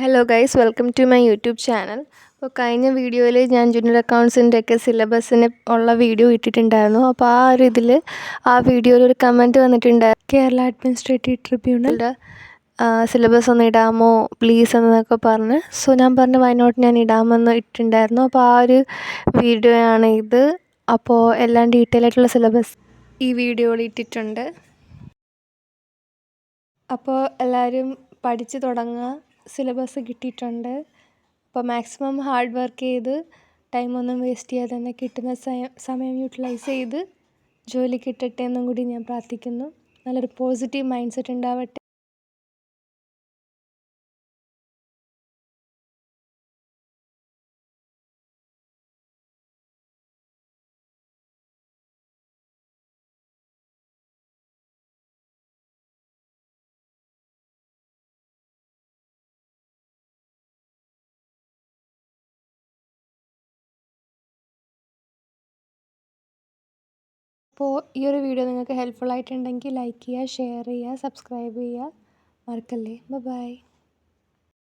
Hello guys, welcome to my YouTube channel. അപ്പോൾ കഴിഞ്ഞ വീഡിയോയിൽ ഞാൻ ജൂനിയർ അക്കൗണ്ട്സിൻ്റെ ഒക്കെ സിലബസിന് ഉള്ള വീഡിയോ ഇട്ടിട്ടുണ്ടായിരുന്നു. അപ്പോൾ ആ വീഡിയോയിൽ ഒരു കമൻറ്റ് വന്നിട്ടുണ്ട്, കേരള അഡ്മിനിസ്ട്രേറ്റീവ് ട്രിബ്യൂണലിൻ്റെ സിലബസ് ഒന്ന് ഇടാമോ പ്ലീസ് എന്നൊക്കെ പറഞ്ഞ്. സോ ഞാൻ പറഞ്ഞു വൈ നോട്ട്, ഞാൻ ഇടാമെന്ന് ഇട്ടിട്ടുണ്ടായിരുന്നു. അപ്പോൾ ആ ഒരു വീഡിയോ ആണ് ഇത്. അപ്പോൾ എല്ലാം ഡീറ്റെയിൽ ആയിട്ടുള്ള സിലബസ് ഈ വീഡിയോയിൽ ഇട്ടിട്ടുണ്ട്. അപ്പോൾ എല്ലാവരും പഠിച്ച് തുടങ്ങുക. സിലബസ് കിട്ടിയിട്ടുണ്ട്. അപ്പോൾ മാക്സിമം ഹാർഡ് വർക്ക് ചെയ്ത് ടൈമൊന്നും വേസ്റ്റ് ചെയ്യാതെ തന്നെ കിട്ടുന്ന സമയം യൂട്ടിലൈസ് ചെയ്ത് ജോലി കിട്ടട്ടെ എന്നും കൂടി ഞാൻ പ്രാർത്ഥിക്കുന്നു. നല്ലൊരു പോസിറ്റീവ് മൈൻഡ് സെറ്റ് ഉണ്ടാവട്ടെ. അപ്പോൾ ഈ ഒരു വീഡിയോ നിങ്ങൾക്ക് ഹെൽപ്ഫുൾ ആയിട്ടുണ്ടെങ്കിൽ ലൈക്ക് ചെയ്യുക, ഷെയർ ചെയ്യുക, സബ്സ്ക്രൈബ് ചെയ്യുക മറക്കല്ലേ. ബൈ.